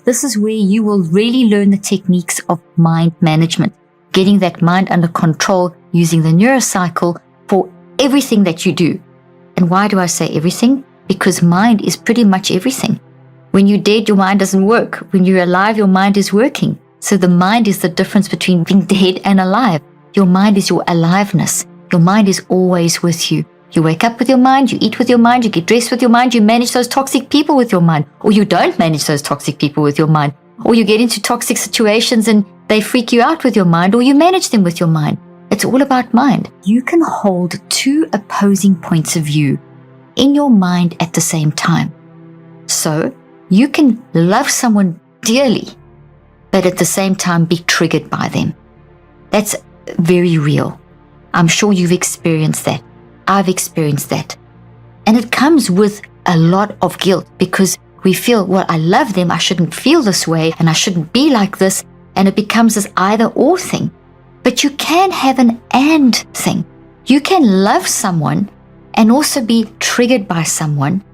this is where you will really learn the techniques of mind management, getting that mind under control using the neurocycle for everything that you do. And why do I say everything? Because mind is pretty much everything. When you're dead, your mind doesn't work. When you're alive, your mind is working. So the mind is the difference between being dead and alive. Your mind is your aliveness. Your mind is always with you. You wake up with your mind, you eat with your mind, you get dressed with your mind, you manage those toxic people with your mind, or you don't manage those toxic people with your mind, or you get into toxic situations and they freak you out with your mind, or you manage them with your mind. It's all about mind. You can hold two opposing points of view in your mind at the same time. So you can love someone dearly, but at the same time be triggered by them. That's very real. I'm sure you've experienced that. I've experienced that. And it comes with a lot of guilt because we feel, well, I love them, I shouldn't feel this way, and I shouldn't be like this, and it becomes this either-or thing. But you can have an and thing. You can love someone and also be triggered by someone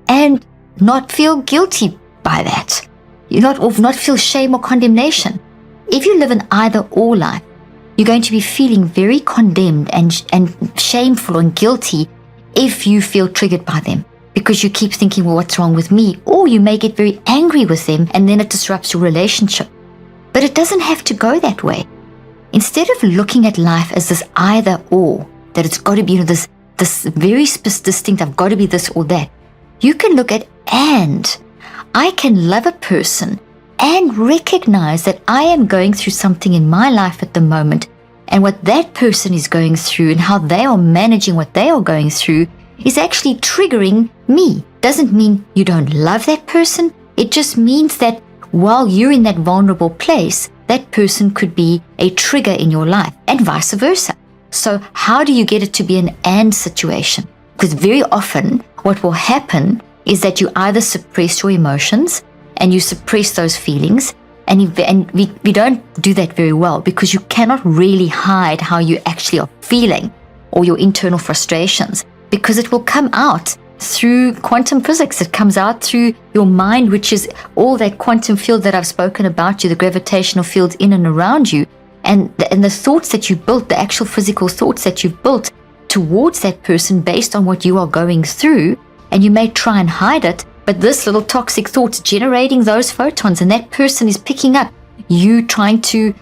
and not feel guilty by that. Not feel shame or condemnation. If you live an either-or life, you're going to be feeling very condemned and shameful and guilty if you feel triggered by them because you keep thinking, well, what's wrong with me? Or you may get very angry with them and then it disrupts your relationship. But it doesn't have to go that way. Instead of looking at life as this either or, that it's got to be this very distinct, I've got to be this or that, you can look at and I can love a person and recognize that I am going through something in my life at the moment, and what that person is going through and how they are managing what they are going through is actually triggering me. Doesn't mean you don't love that person. It just means that while you're in that vulnerable place, that person could be a trigger in your life and vice versa. So how do you get it to be an and situation? Because very often what will happen is that you either suppress your emotions and you suppress those feelings, and we don't do that very well because you cannot really hide how you actually are feeling or your internal frustrations, because it will come out through quantum physics. It comes out through your mind, which is all that quantum field that I've spoken about, the gravitational fields in and around you, and the thoughts that you built, the actual physical thoughts that you've built towards that person based on what you are going through. And you may try and hide it, but this little toxic thought's generating those photons, and that person is picking up you trying to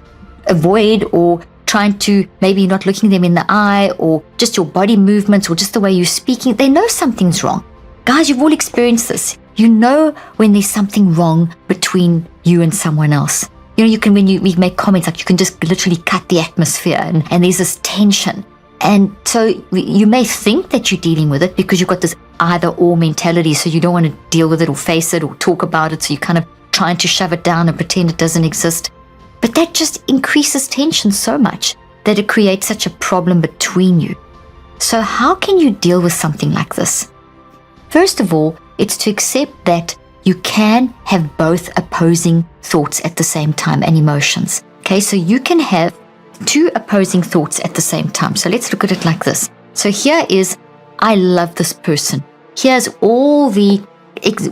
avoid or trying to maybe not looking them in the eye, or just your body movements, or just the way you're speaking. They know something's wrong. Guys, you've all experienced this. You know when there's something wrong between you and someone else. You know, we make comments like you can just literally cut the atmosphere and there's this tension. And so you may think that you're dealing with it because you've got this either-or mentality, so you don't want to deal with it or face it or talk about it, so you're kind of trying to shove it down and pretend it doesn't exist. But that just increases tension so much that it creates such a problem between you. So how can you deal with something like this? First of all, it's to accept that you can have both opposing thoughts at the same time and emotions. Okay, so you can have two opposing thoughts at the same time. So let's look at it like this. So here is, I love this person. Here's all the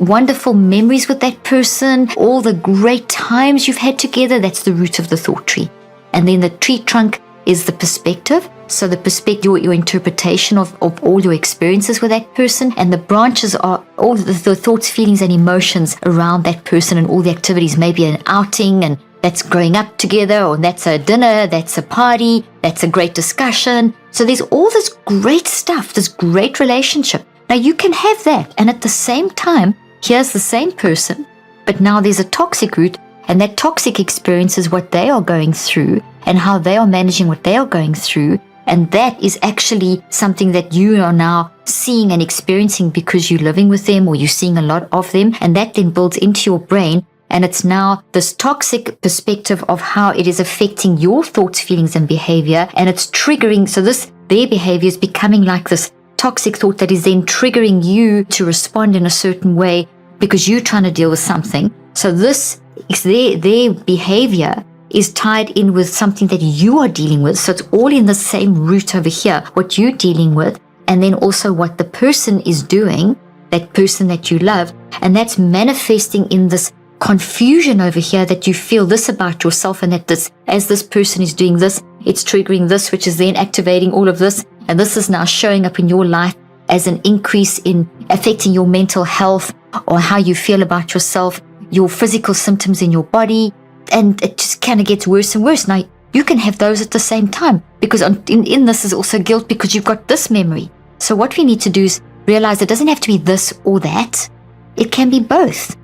wonderful memories with that person, all the great times you've had together. That's the root of the thought tree. And then the tree trunk is the perspective. So the perspective, your interpretation of all your experiences with that person. And the branches are all the thoughts, feelings, and emotions around that person and all the activities, maybe an outing, and that's growing up together, or that's a dinner, that's a party, that's a great discussion. So there's all this great stuff, this great relationship. Now you can have that, and at the same time, here's the same person, but now there's a toxic root, and that toxic experience is what they are going through and how they are managing what they are going through. And that is actually something that you are now seeing and experiencing because you're living with them or you're seeing a lot of them, and that then builds into your brain. And it's now this toxic perspective of how it is affecting your thoughts, feelings, and behavior. And it's triggering, so their behavior is becoming like this toxic thought that is then triggering you to respond in a certain way because you're trying to deal with something. So this is their behavior is tied in with something that you are dealing with. So it's all in the same root over here, what you're dealing with, and then also what the person is doing, that person that you love. And that's manifesting in this confusion over here that you feel this about yourself, and that this, as this person is doing this, it's triggering this, which is then activating all of this, and this is now showing up in your life as an increase in affecting your mental health or how you feel about yourself, your physical symptoms in your body, and it just kind of gets worse and worse. Now, you can have those at the same time, because in this is also guilt because you've got this memory. So what we need to do is realize it doesn't have to be this or that. It can be both.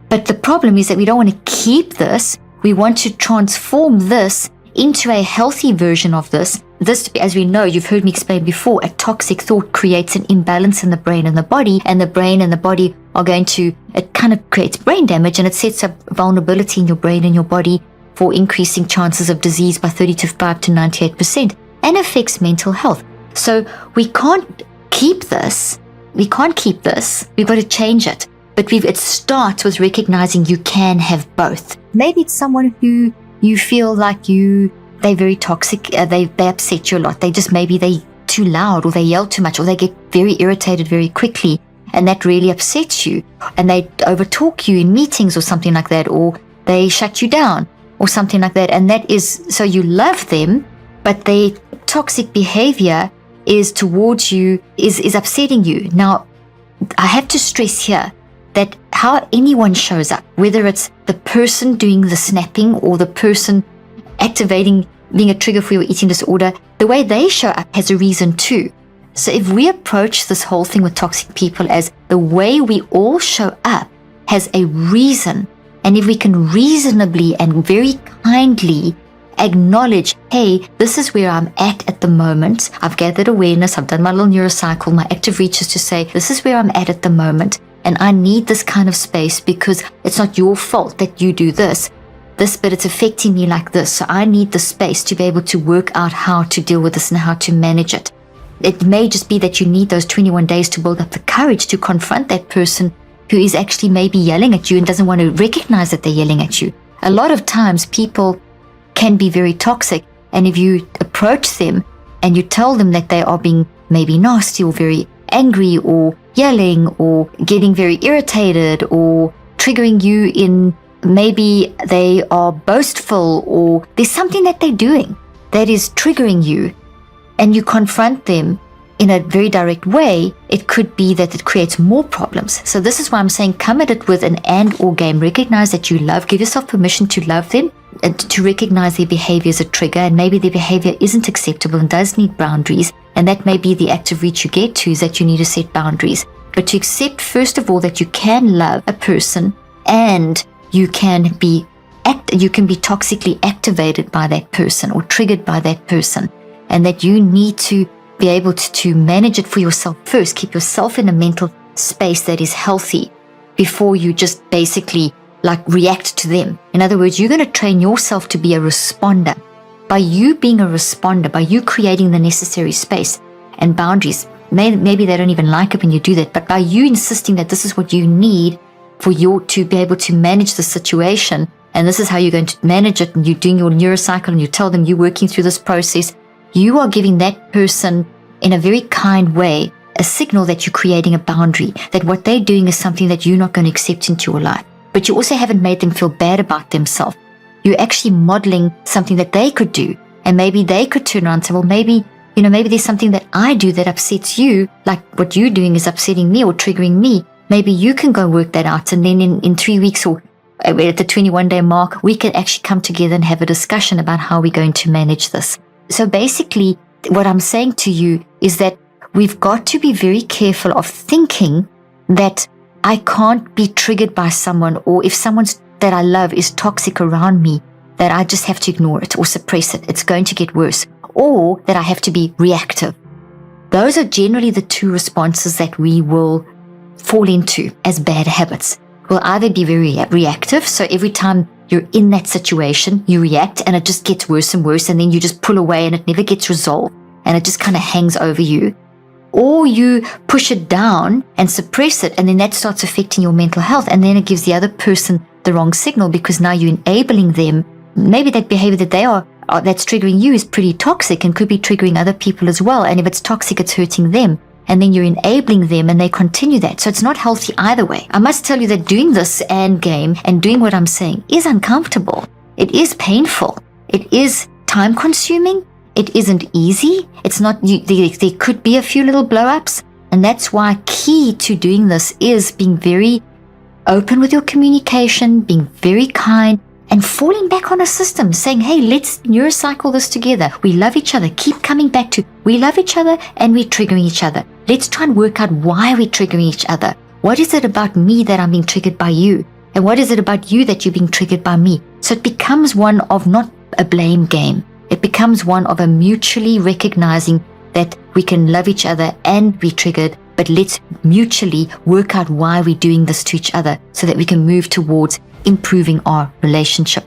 But the problem is that we don't want to keep this. We want to transform this into a healthy version of this. This, as we know, you've heard me explain before, a toxic thought creates an imbalance in the brain and the body, and the brain and the body are going to, it kind of creates brain damage, and it sets up vulnerability in your brain and your body for increasing chances of disease by 35 to 98%, and affects mental health. So we can't keep this. We've got to change it. But it starts with recognizing you can have both. Maybe it's someone who you feel like they're very toxic, they upset you a lot. Maybe they're too loud, or they yell too much, or they get very irritated very quickly, and that really upsets you. And they overtalk you in meetings or something like that, or they shut you down or something like that. And that is, so you love them, but their toxic behavior is towards you, is upsetting you. Now, I have to stress here that how anyone shows up, whether it's the person doing the snapping or the person activating, being a trigger for your eating disorder, the way they show up has a reason too. So if we approach this whole thing with toxic people as the way we all show up has a reason, and if we can reasonably and very kindly acknowledge, hey, this is where I'm at the moment. I've gathered awareness. I've done my little neurocycle. My active reach is to say, this is where I'm at the moment. And I need this kind of space because it's not your fault that you do this, but it's affecting me like this. So I need the space to be able to work out how to deal with this and how to manage it. It may just be that you need those 21 days to build up the courage to confront that person who is actually maybe yelling at you and doesn't want to recognize that they're yelling at you. A lot of times people can be very toxic, and if you approach them and you tell them that they are being maybe nasty or very angry or yelling or getting very irritated or triggering you in, maybe they are boastful or there's something that they're doing that is triggering you, and you confront them in a very direct way, it could be that it creates more problems. So this is why I'm saying come at it with an and/or game. Recognize that you love, give yourself permission to love them, and to recognize their behavior as a trigger, and maybe their behavior isn't acceptable and does need boundaries, and that may be the active reach you get to, is that you need to set boundaries. But to accept, first of all, that you can love a person and you can be toxically activated by that person or triggered by that person, and that you need to be able to manage it for yourself first. Keep yourself in a mental space that is healthy before you just basically react to them. In other words, you're going to train yourself to be a responder. By you being a responder, by you creating the necessary space and boundaries, maybe they don't even like it when you do that, but by you insisting that this is what you need to be able to manage the situation, and this is how you're going to manage it, and you're doing your neurocycle and you tell them you're working through this process, you are giving that person in a very kind way a signal that you're creating a boundary, that what they're doing is something that you're not going to accept into your life. But you also haven't made them feel bad about themselves. You're actually modeling something that they could do, and maybe they could turn around and say, well, maybe there's something that I do that upsets you, like what you're doing is upsetting me or triggering me. Maybe you can go work that out, and then in 3 weeks or at the 21-day mark, we can actually come together and have a discussion about how we're going to manage this. So basically, what I'm saying to you is that we've got to be very careful of thinking that I can't be triggered by someone, or if someone that I love is toxic around me, that I just have to ignore it or suppress it. It's going to get worse. Or that I have to be reactive. Those are generally the two responses that we will fall into as bad habits. We'll either be very reactive, so every time you're in that situation, you react and it just gets worse and worse, and then you just pull away and it never gets resolved and it just kind of hangs over you. Or you push it down and suppress it, and then that starts affecting your mental health, and then it gives the other person the wrong signal, because now you're enabling them. Maybe that behavior that they are that's triggering you is pretty toxic and could be triggering other people as well, and if it's toxic, it's hurting them. and then you're enabling them and they continue that. So it's not healthy either way. I must tell you that doing this and game and doing what I'm saying is uncomfortable. It is painful. It is time consuming. It isn't easy. It's not, there could be a few little blow ups. And that's why key to doing this is being very open with your communication, being very kind, and falling back on a system, saying, hey, let's neurocycle this together. We love each other. Keep coming back to, we love each other and we're triggering each other. Let's try and work out why we're triggering each other. What is it about me that I'm being triggered by you? And what is it about you that you're being triggered by me? So it becomes one of not a blame game. It becomes one of a mutually recognizing that we can love each other and be triggered, but let's mutually work out why we're doing this to each other so that we can move towards improving our relationship.